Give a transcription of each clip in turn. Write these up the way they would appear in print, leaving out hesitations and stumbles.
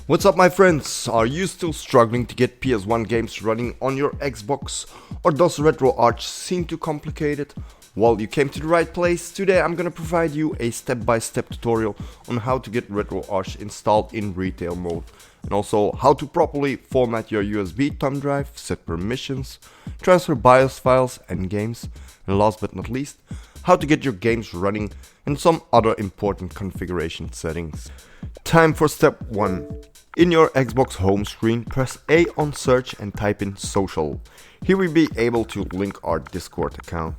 What's up my friends, are you still struggling to get PS1 games running on your Xbox, or does Retroarch seem too complicated? Well, you came to the right place. Today I'm gonna provide you a step-by-step tutorial on how to get Retroarch installed in retail mode, and also how to properly format your USB thumb drive, set permissions, transfer BIOS files and games, and last but not least, how to get your games running and some other important configuration settings. Time for step 1. In your Xbox home screen, press A on search and type in social. Here we'll be able to link our Discord account.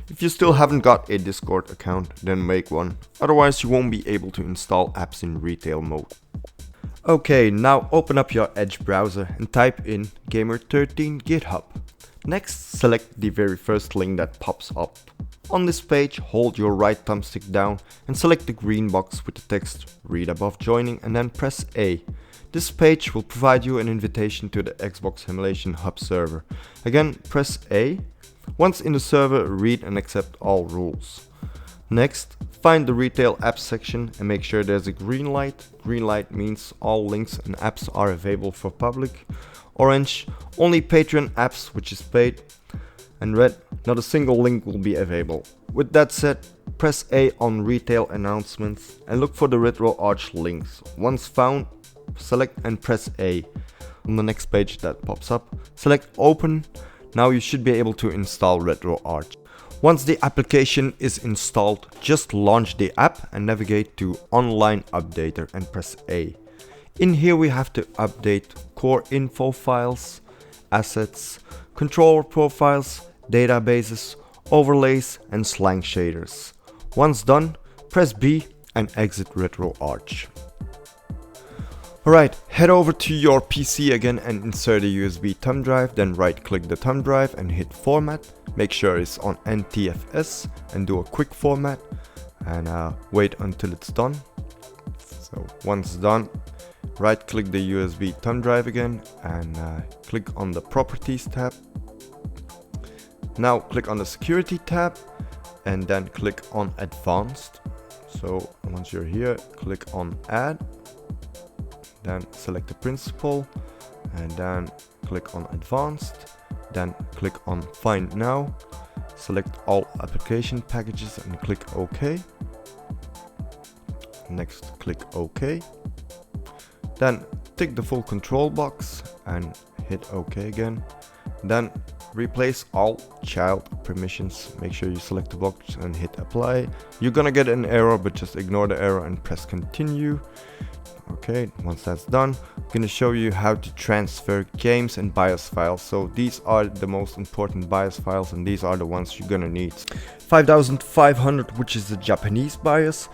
If you still haven't got a Discord account, then make one. Otherwise you won't be able to install apps in retail mode. Okay, now open up your Edge browser and type in Gamer13 GitHub. Next, select the very first link that pops up. On this page, hold your right thumbstick down and select the green box with the text "Read above joining" and then press A. This page will provide you an invitation to the Xbox Simulation Hub server. Again, press A. Once in the server, read and accept all rules. Next, find the Retail Apps section and make sure there's a green light. Green light means all links and apps are available for public. Orange, only Patreon apps, which is paid. And red, not a single link will be available. With that said, press A on Retail Announcements and look for the Retroarch links. Once found, select and press A. On the next page that pops up, select Open. Now you should be able to install Retroarch. Once the application is installed, just launch the app and navigate to Online Updater and press A. In here we have to update core info files, assets, controller profiles, databases, overlays and slang shaders. Once done, press B and exit Retroarch. Alright, head over to your PC again and insert a USB thumb drive, then right click the thumb drive and hit format. Make sure it's on NTFS and do a quick format and wait until it's done. So once done, right click the USB thumb drive again and click on the Properties tab. Now click on the Security tab and then click on Advanced. So once you're here, click on Add, then select the principal and then click on Advanced, then click on Find Now, select all application packages and click OK. Next click OK, then tick the full control box and hit OK again. Then replace all child permissions. Make sure you select the box and hit apply. You're gonna get an error, but just ignore the error and press continue. Okay, once that's done, I'm gonna show you how to transfer games and BIOS files. So these are the most important BIOS files and these are the ones you're gonna need. 5500, which is the Japanese BIOS,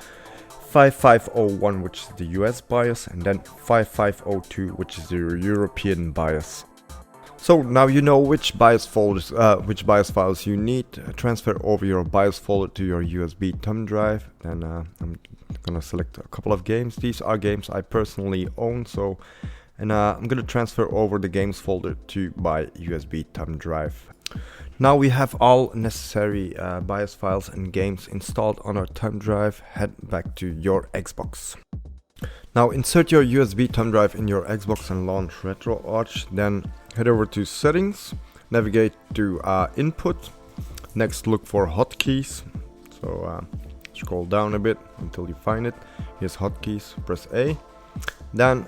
5501, which is the US BIOS, and then 5502, which is the European BIOS. So now you know which BIOS files you need. Transfer over your BIOS folder to your USB thumb drive. Then I'm gonna select a couple of games. These are games I personally own, I'm gonna transfer over the games folder to my USB thumb drive. Now we have all necessary BIOS files and games installed on our thumb drive. Head back to your Xbox. Now insert your USB thumb drive in your Xbox and launch Retroarch. Then head over to Settings, navigate to Input. Next look for Hotkeys. So scroll down a bit until you find it. Here's Hotkeys, press A. Then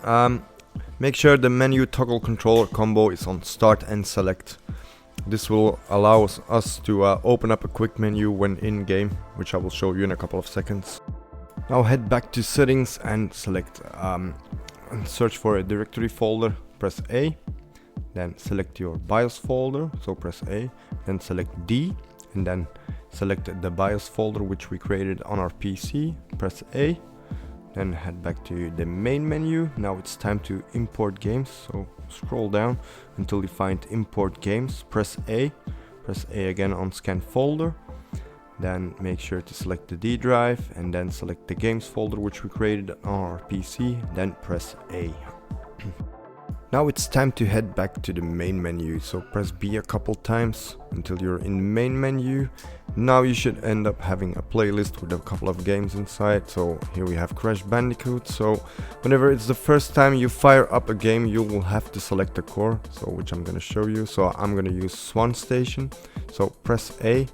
make sure the menu toggle controller combo is on Start and Select. This will allow us to open up a quick menu when in game, which I will show you in a couple of seconds. Now head back to Settings and select and search for a directory folder. Press A, then select your BIOS folder, so press A, then select D, and then select the BIOS folder which we created on our PC. Press A, then head back to the main menu. Now it's time to import games, so scroll down until you find Import Games. Press A again on Scan Folder. Then make sure to select the D drive and then select the games folder which we created on our PC, then press A. Now it's time to head back to the main menu, so press B a couple times until you're in main menu. Now you should end up having a playlist with a couple of games inside. So here we have Crash Bandicoot. So whenever it's the first time you fire up a game, you will have to select the core, so which I'm gonna show you. So I'm gonna use Swan Station. So press A,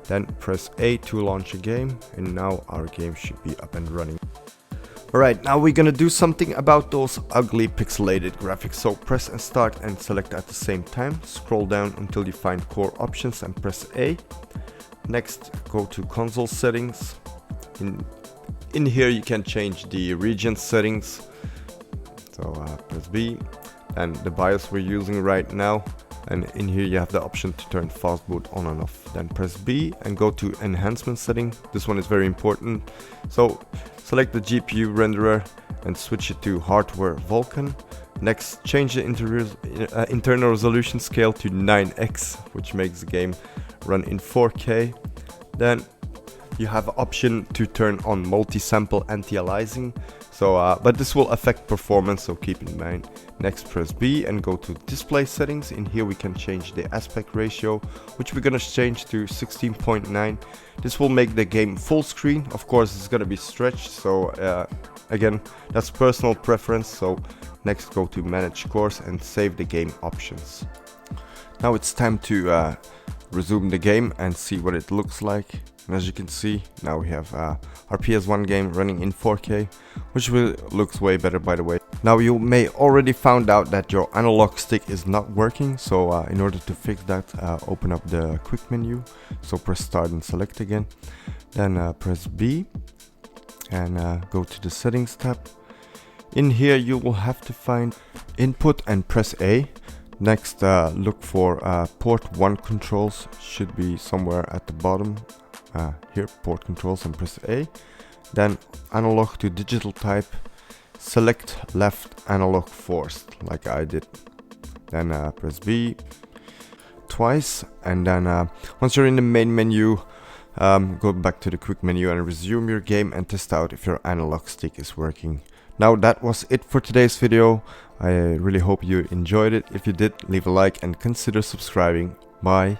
then press A to launch a game, and now our game should be up and running. Alright, now we're gonna do something about those ugly pixelated graphics. So press and start and select at the same time. Scroll down until you find core options and press A. Next, go to console settings. In here you can change the region settings. So press B, and the BIOS we're using right now. And in here you have the option to turn fast boot on and off. Then press B and go to enhancement setting. This one is very important. So select the GPU renderer and switch it to hardware Vulkan. Next, change the internal resolution scale to 9x, which makes the game run in 4K. Then you have an option to turn on multi-sample anti-aliasing. So, but this will affect performance, so keep in mind. Next, press B and go to display settings. In here we can change the aspect ratio, which we're gonna change to 16.9. This will make the game full screen. Of course, it's gonna be stretched, so again, that's personal preference. So next, go to manage course and save the game options. Now it's time to resume the game and see what it looks like. And as you can see, now we have our PS1 game running in 4K, which looks way better, by the way. Now you may already found out that your analog stick is not working, so in order to fix that, open up the quick menu. So press start and select again. Then press B and go to the settings tab. In here you will have to find input and press A. Next, look for port 1 controls, should be somewhere at the bottom. Here, port controls, and press A. Then analog to digital type, select left analog forced, like I did. Then press B twice, and then once you're in the main menu, go back to the quick menu and resume your game and test out if your analog stick is working. Now that was it for today's video. I really hope you enjoyed it. If you did, leave a like and consider subscribing. Bye.